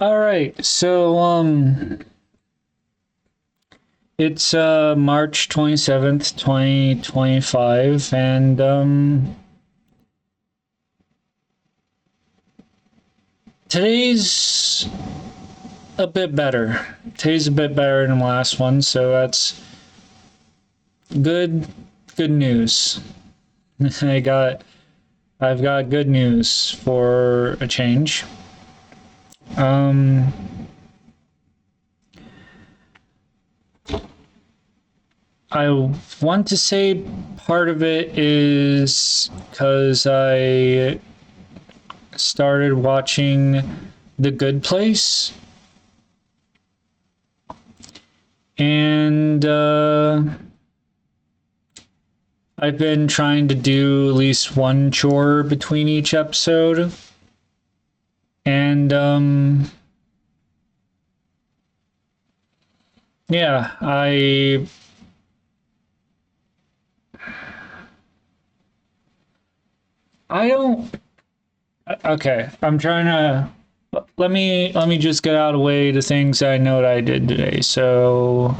All right. It's March 27th, 2025, and today's a bit better. Today's a bit better than the last one, so that's good good news. I got I've got good news for a change. Um I want to say part of it is because I started watching The Good Place, and I've been trying to do at least one chore between each episode, and yeah, I don't. Okay, I'm trying to. Let me just get out of the way the things that I know that I did today. So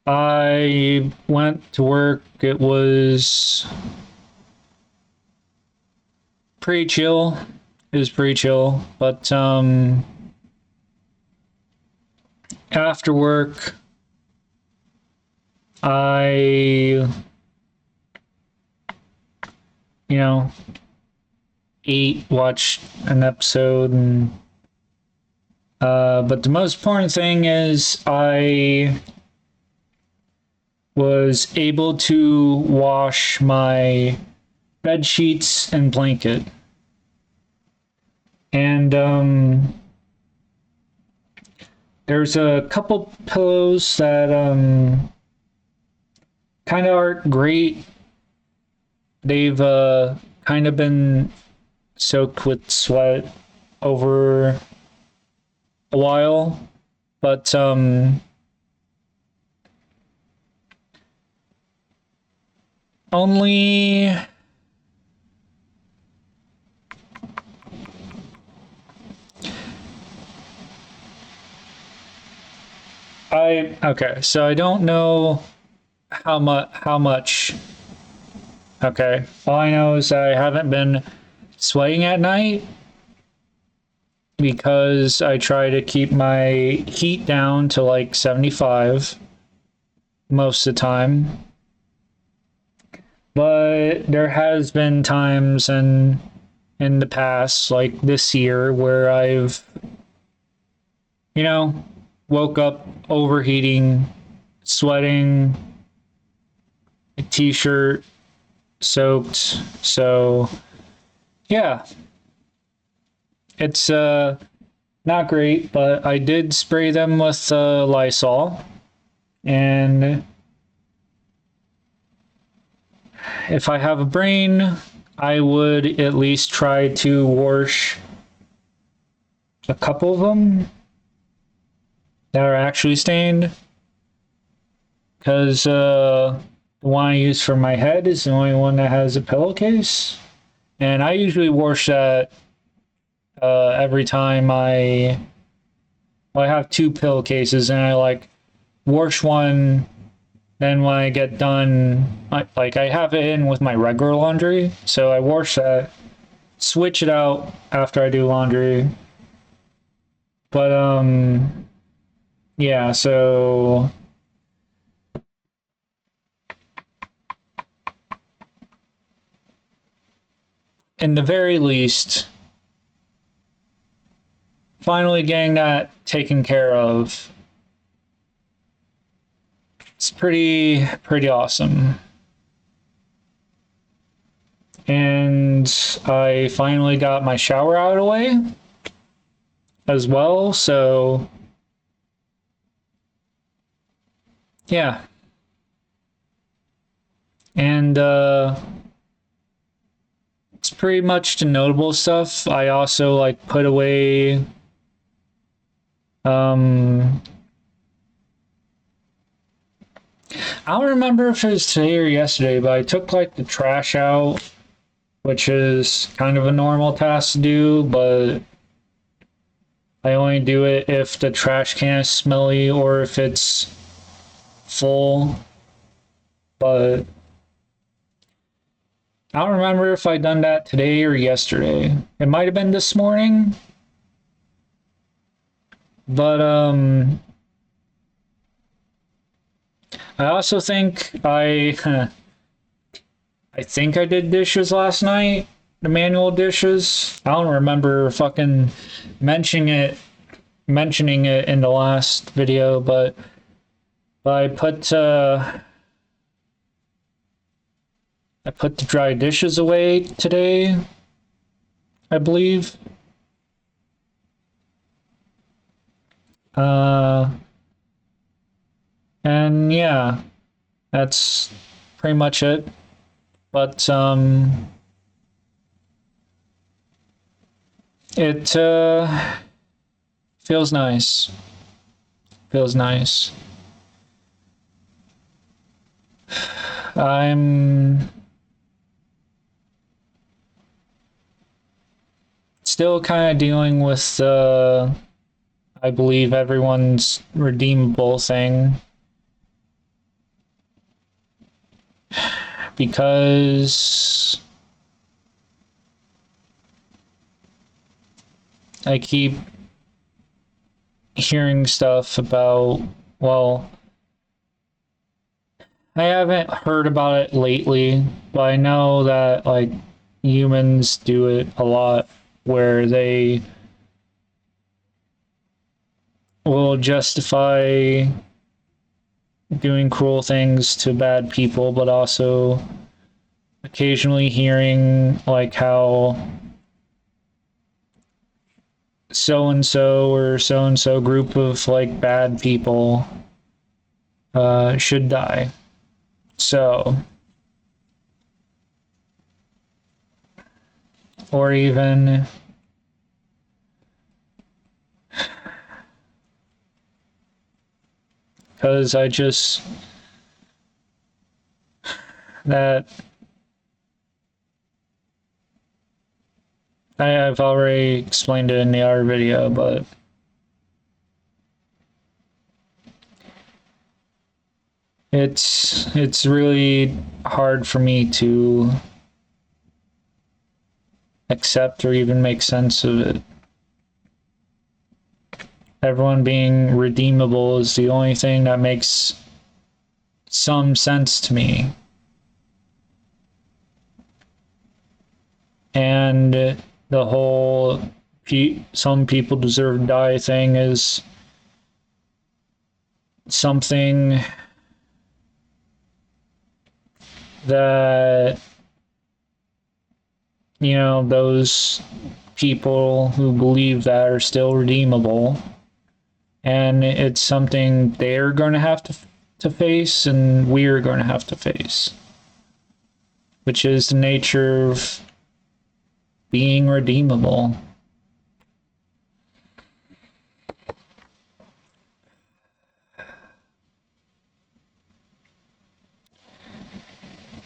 I went to work. It was pretty chill. It was pretty chill, but after work, I you know ate, watched an episode, and but the most important thing is I was able to wash my bed sheets and blanket. And there's a couple pillows that kind of aren't great. They've kind of been soaked with sweat over a while, but only so I don't know how much. Okay. All I know is I haven't been sweating at night because I try to keep my heat down to like 75 most of the time. But there has been times in the past, like this year, where I've, you know, woke up overheating, sweating, t-shirt soaked. So yeah, it's not great, but I did spray them with Lysol, and if I have a brain, I would at least try to wash a couple of them that are actually stained, because the one I use for my head is the only one that has a pillowcase, and I usually wash that every time I have two pillowcases, and I like wash one. Then when I get done, I have it in with my regular laundry, so I wash that, switch it out after I do laundry. But yeah, so in the very least, finally getting that taken care of, it's pretty awesome. And I finally got my shower out of the way as well, so yeah. And it's pretty much the notable stuff. I also like put away um I don't remember if it was today or yesterday, but I took like the trash out which is kind of a normal task to do, but I only do it if the trash can is smelly or if it's full. But I don't remember if I done that today or yesterday. It might have been this morning. But I also think I think I did dishes last night, the manual dishes. I don't remember fucking mentioning it in the last video, but I put the dry dishes away today, I believe. And yeah, that's pretty much it. But it feels nice. Feels nice. I'm still kind of dealing with I believe everyone's redeemable thing, because I keep hearing stuff about, well, I haven't heard about it lately, but I know that like humans do it a lot where they will justify doing cruel things to bad people, but also occasionally hearing like how so and so or so and so group of like bad people should die. So, or even because I just that I've already explained it in the other video, but it's really hard for me to accept or even make sense of it. Everyone being redeemable is the only thing that makes some sense to me. And the whole some people deserve to die thing is something that, you know, those people who believe that are still redeemable, and it's something they're going to have to face and we're going to have to face, which is the nature of being redeemable.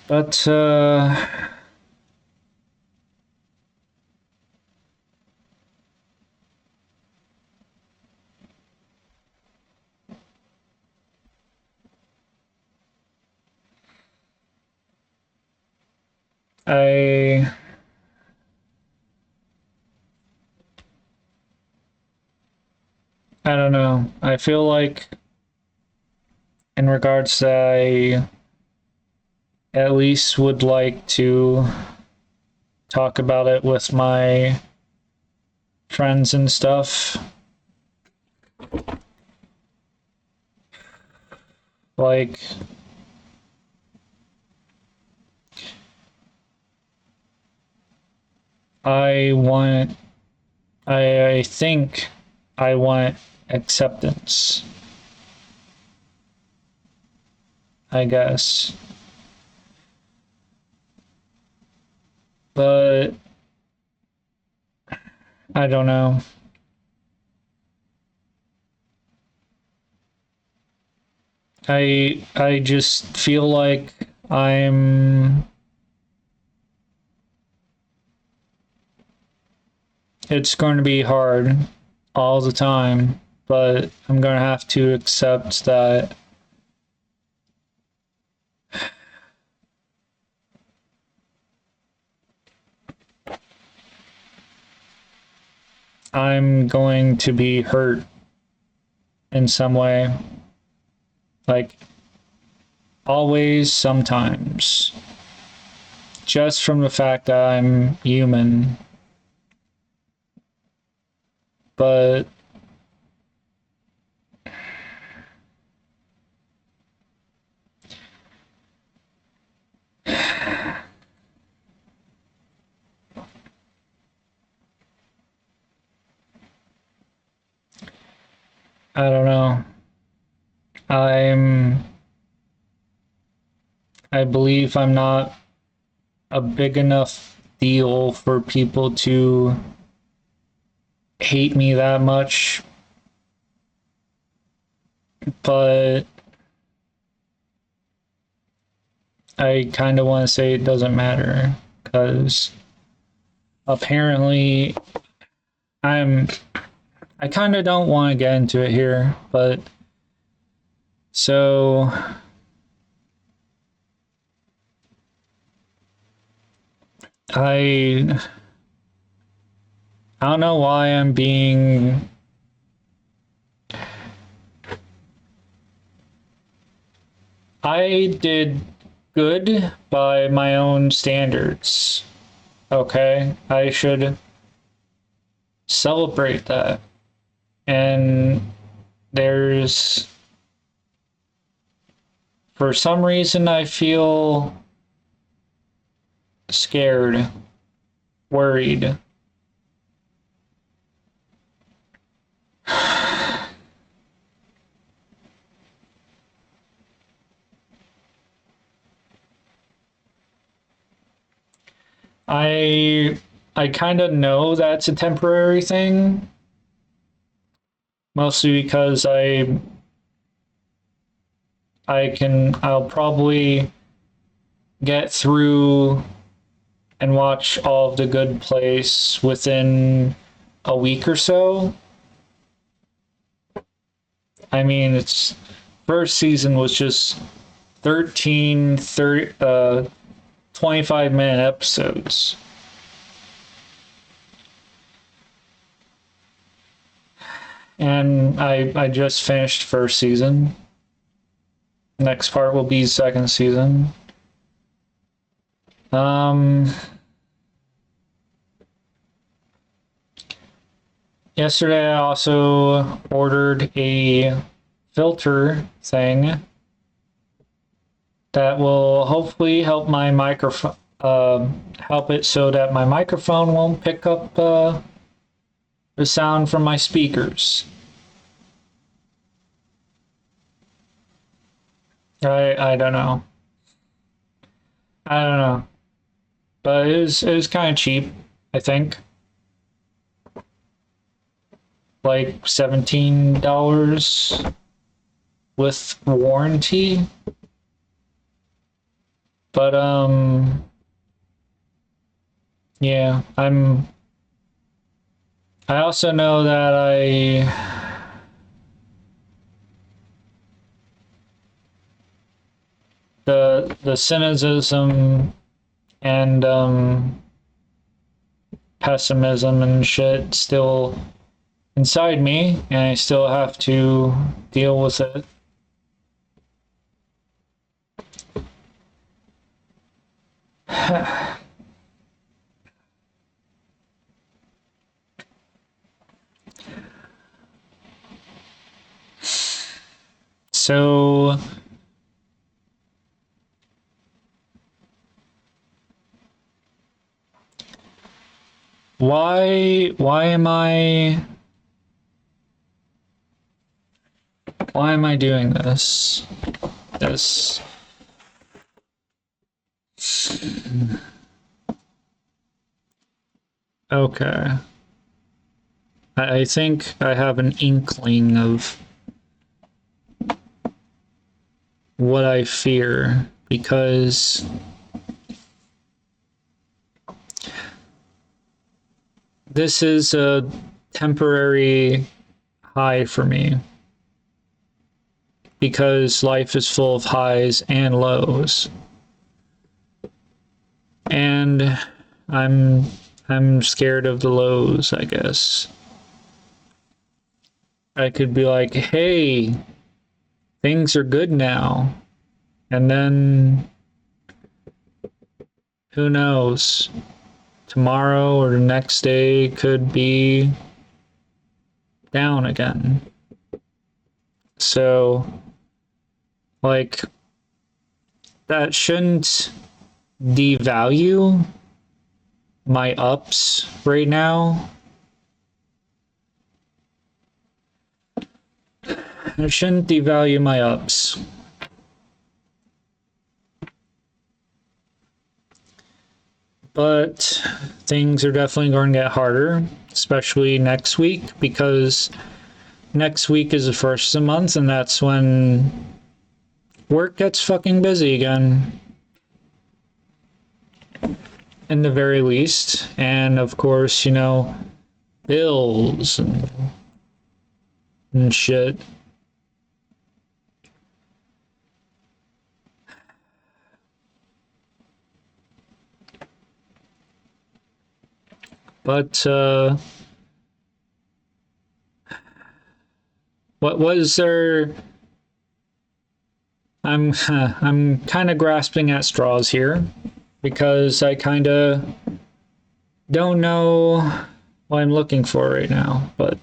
But I don't know. I feel like in regards to I at least would like to talk about it with my friends and stuff. Like, I think I want acceptance, I guess. But I don't know. I just feel like I'm it's going to be hard all the time, but I'm going to have to accept that I'm going to be hurt in some way. Like, always, sometimes. Just from the fact that I'm human. But I don't know. I'm I believe I'm not a big enough deal for people to hate me that much. But I kind of want to say it doesn't matter because apparently I'm I kind of don't want to get into it here, but so I I don't know why I'm being I did good by my own standards. Okay? I should celebrate that. And there's for some reason I feel scared, worried. I I kind of know that's a temporary thing, mostly because I'll probably get through and watch all of The Good Place within a week or so. I mean, its first season was just 13 30 25-minute episodes. And I just finished first season. Next part will be second season. Yesterday I also ordered a filter thing that will hopefully help my microphone, help it so that my microphone won't pick up the sound from my speakers. I don't know. I don't know. But it was kind of cheap, I think. Like $17 with warranty. But yeah, I also know that the cynicism and pessimism and shit still inside me, and I still have to deal with it. So why am I doing this? This okay. I think I have an inkling of what I fear because this is a temporary high for me because life is full of highs and lows. And I'm scared of the lows, I guess. I could be like, "Hey, things are good now." And then who knows? Tomorrow or the next day could be down again. So, like, that shouldn't devalue my ups right now. It shouldn't devalue my ups. But things are definitely going to get harder, especially next week, because next week is the first of the month, and that's when work gets fucking busy again. In the very least. And of course, you know, bills and shit. But what was there? I'm kind of grasping at straws here because I kind of don't know what I'm looking for right now. But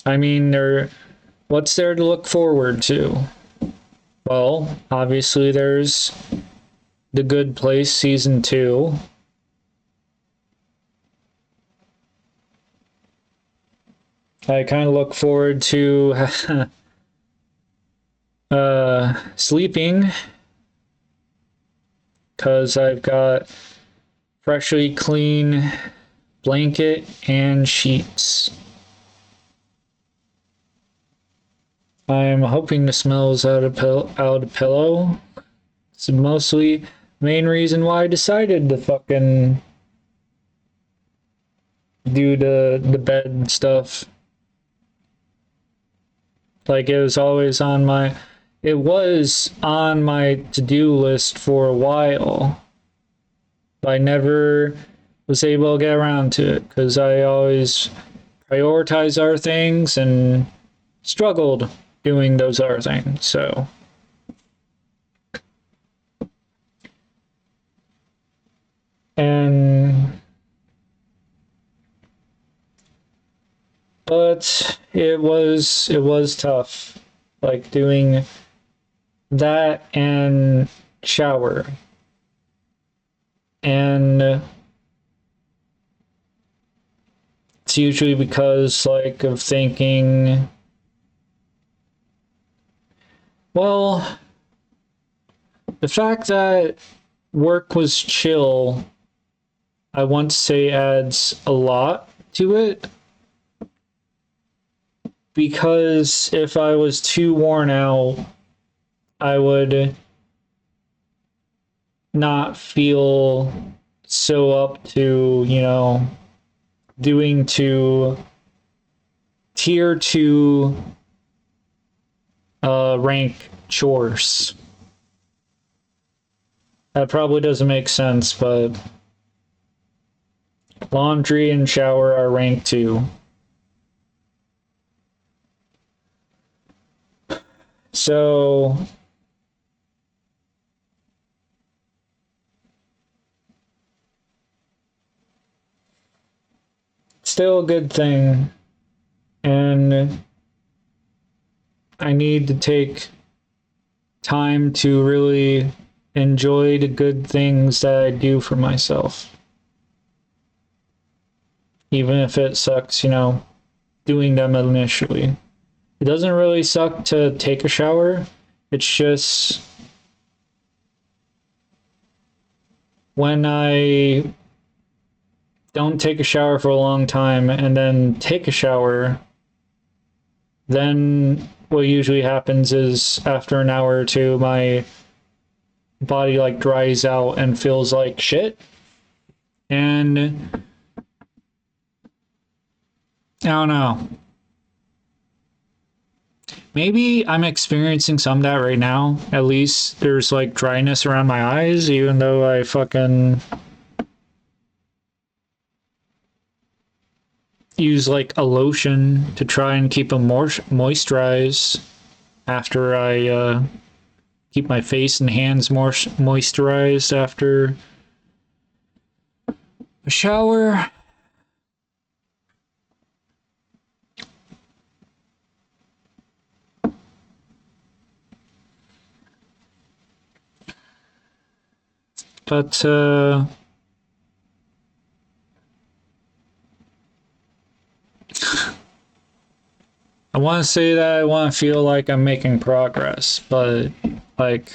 I mean, what's there to look forward to? Well, obviously there's The Good Place season 2. I kind of look forward to sleeping because I've got freshly clean blanket and sheets. I'm hoping the smell's out of pillow. It's mostly main reason why I decided to fucking do the bed stuff. Like it was on my to-do list for a while. But I never was able to get around to it because I always prioritize other things and struggled doing those other things. So but it was tough, like doing that and shower. And it's usually because like of thinking, well, the fact that work was chill, I want to say adds a lot to it. Because if I was too worn out, I would not feel so up to, you know, doing tier 2 rank chores. That probably doesn't make sense, but laundry and shower are rank 2. So still a good thing, and I need to take time to really enjoy the good things that I do for myself. Even if it sucks, you know, doing them initially. It doesn't really suck to take a shower. It's just when I don't take a shower for a long time and then take a shower, then what usually happens is after an hour or two, my body like dries out and feels like shit. And I don't know. Maybe I'm experiencing some of that right now. At least there's like dryness around my eyes, even though I fucking use like a lotion to try and keep them more moisturized after I keep my face and hands more moisturized after a shower. But I want to say that I want to feel like I'm making progress, but like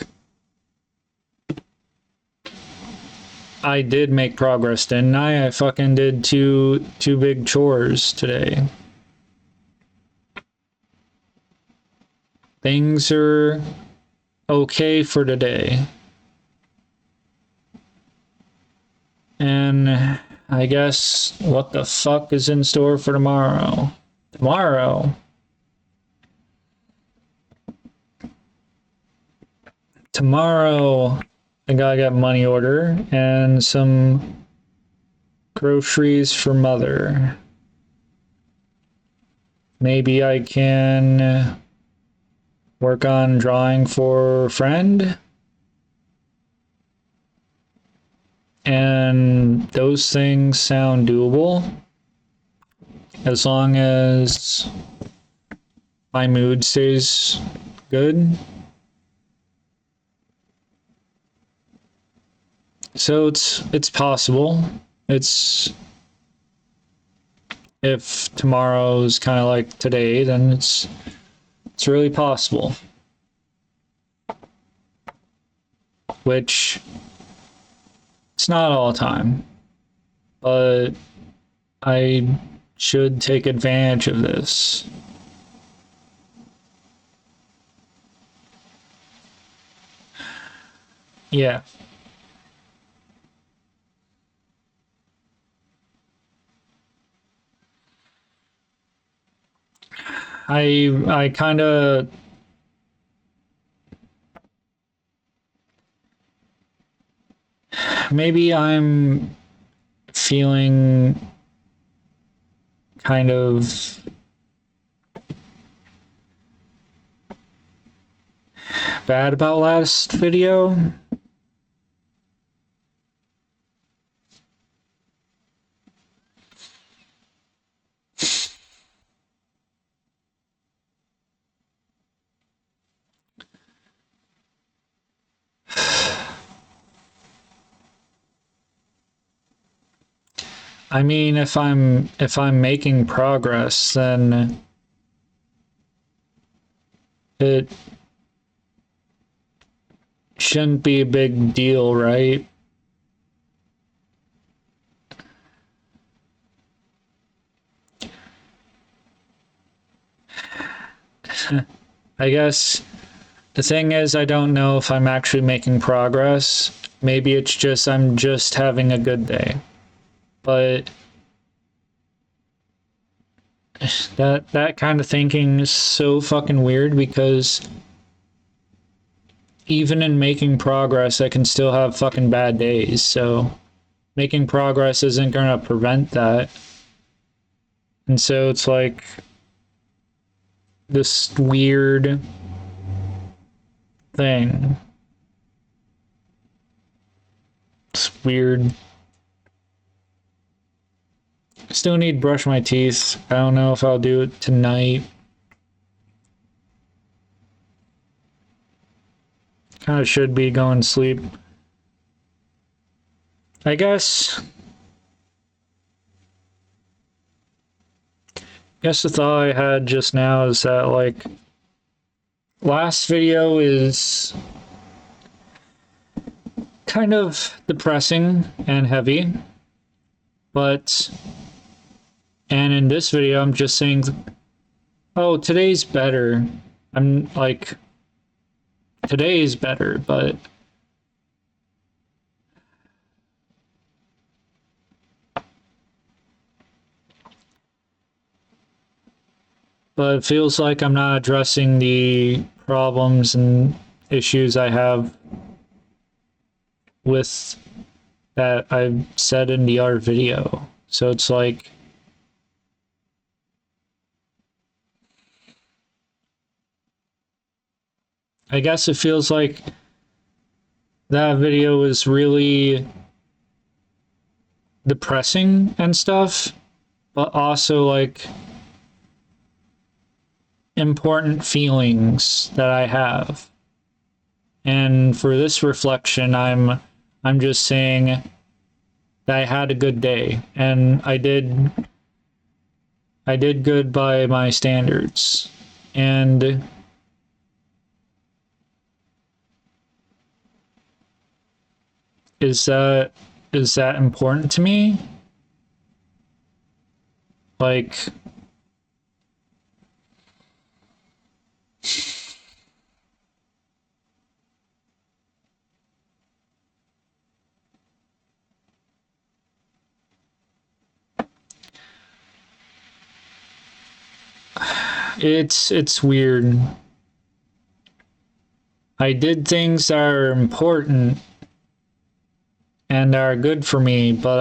I did make progress, didn't I? I fucking did two big chores today. Things are okay for today. And I guess what the fuck is in store for tomorrow? Tomorrow, I gotta get money order and some groceries for mother. Maybe I can work on drawing for friend. And those things sound doable as long as my mood stays good. So it's possible. It's if tomorrow's kind of like today, then it's really possible. Which it's not all the time, but I should take advantage of this. Yeah. I kind of maybe I'm feeling kind of bad about last video. I mean, if I'm making progress, then it shouldn't be a big deal, right? I guess the thing is, I don't know if I'm actually making progress. Maybe it's just I'm just having a good day. But that kind of thinking is so fucking weird because even in making progress, I can still have fucking bad days. So making progress isn't going to prevent that. And so it's like this weird thing. It's weird. Still need to brush my teeth. I don't know if I'll do it tonight. Kind of should be going to sleep. I guess the thought I had just now is that like last video is kind of depressing and heavy, but and in this video I'm just saying, oh, today's better. I'm like, today is better, but but it feels like I'm not addressing the problems and issues I have with that I've said in the other video. So it's like, I guess it feels like that video is really depressing and stuff, but also like important feelings that I have. And for this reflection, I'm just saying that I had a good day and I did good by my standards. And is that important to me? Like, it's weird. I did things that are important and are good for me, but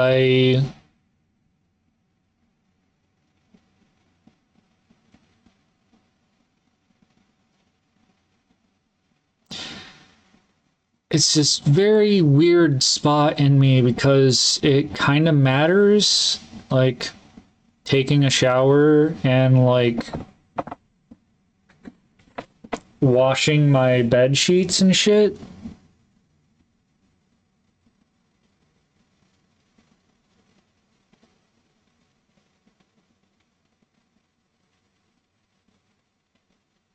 it's this very weird spot in me because it kind of matters, like taking a shower and like washing my bed sheets and shit.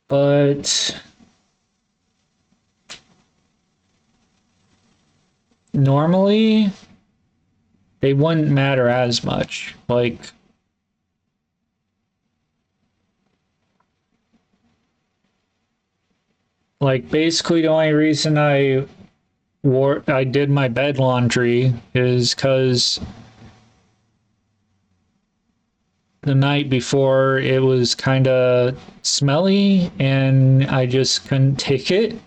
But normally they wouldn't matter as much. Like basically the only reason I did my bed laundry is because the night before it was kind of smelly and I just couldn't take it.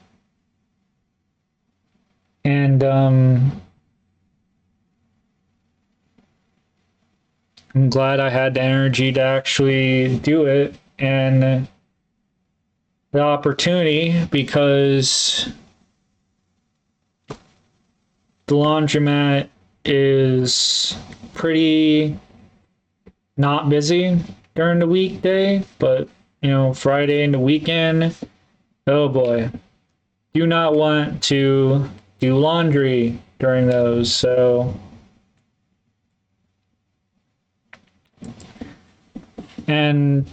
And I'm glad I had the energy to actually do it and the opportunity because the laundromat is pretty not busy during the weekday, but you know, Friday and the weekend, oh boy, do not want to do laundry during those. So, and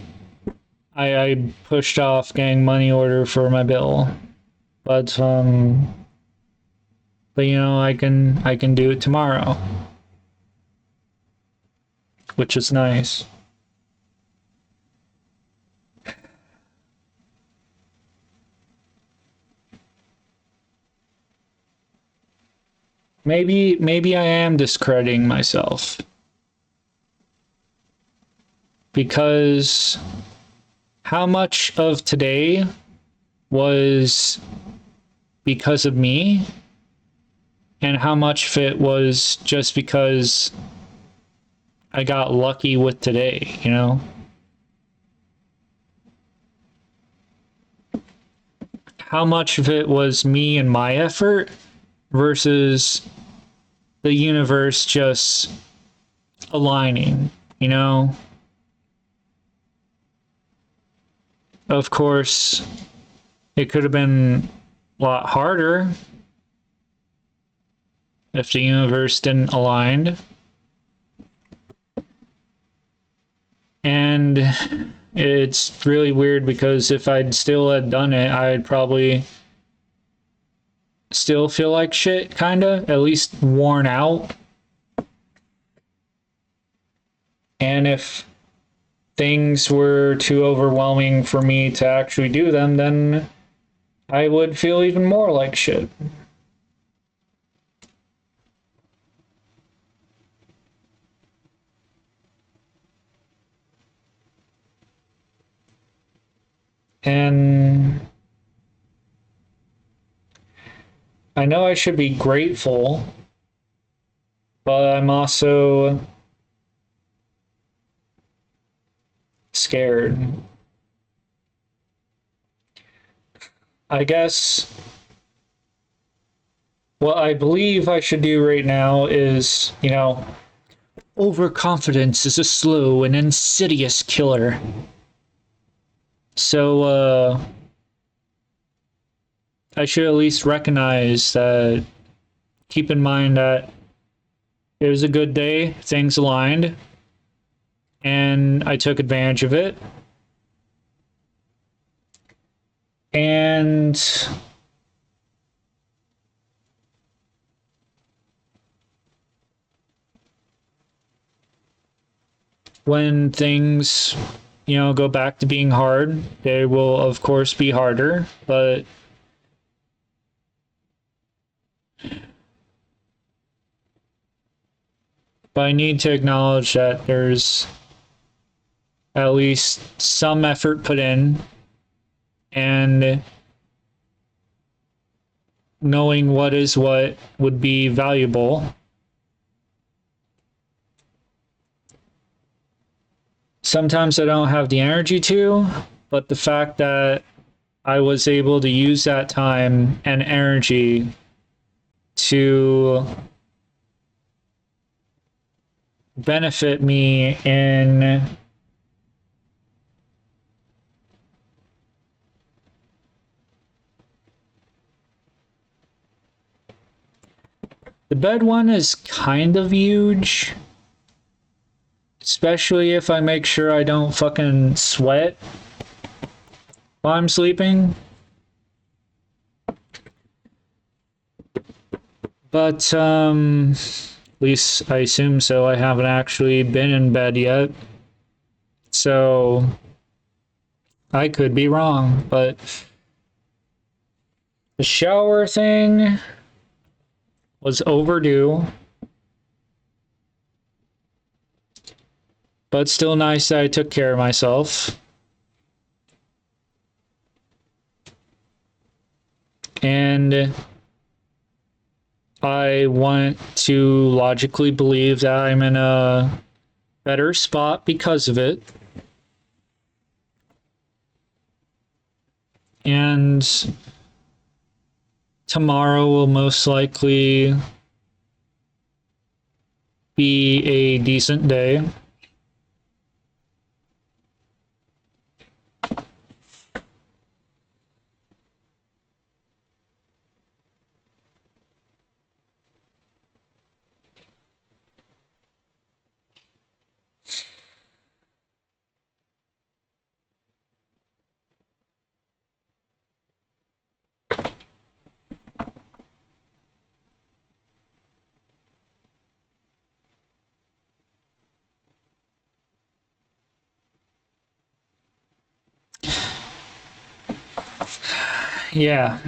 I pushed off getting money order for my bill, but but you know, I can do it tomorrow, which is nice. Maybe I am discrediting myself because how much of today was because of me and how much of it was just because I got lucky with today, you know? How much of it was me and my effort versus the universe just aligning, you know? Of course, it could have been a lot harder if the universe didn't align. And it's really weird because if I'd still had done it, I'd probably still feel like shit, kinda, at least worn out. And if things were too overwhelming for me to actually do them, then I would feel even more like shit. And I know I should be grateful, but I'm also scared. I guess what I believe I should do right now is, overconfidence is a slow and insidious killer. So, I should at least recognize that, keep in mind that it was a good day, things aligned, and I took advantage of it. And when things, go back to being hard, they will, of course, be harder, but I need to acknowledge that there's at least some effort put in, and knowing what is what would be valuable. Sometimes I don't have the energy to, but the fact that I was able to use that time and energy to benefit me in the bed one is kind of huge, especially if I make sure I don't fucking sweat while I'm sleeping. But at least I assume so. I haven't actually been in bed yet, so I could be wrong. But the shower thing was overdue, but still nice that I took care of myself. And I want to logically believe that I'm in a better spot because of it. And tomorrow will most likely be a decent day. Yeah.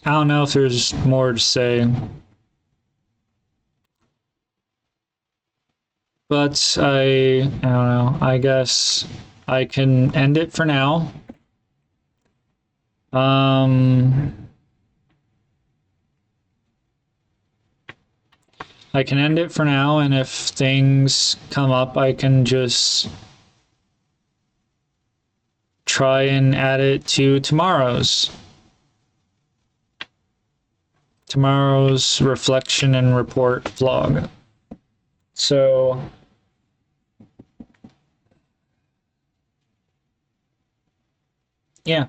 I don't know if there's more to say. But I don't know. I guess I can end it for now. I can end it for now, and if things come up, I can just try and add it to tomorrow's reflection and report vlog. So yeah,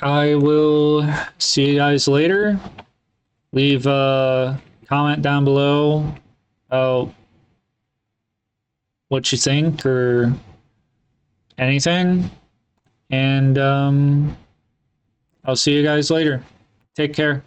I will see you guys later. Leave a comment down below about what you think or anything, and I'll see you guys later. Take care.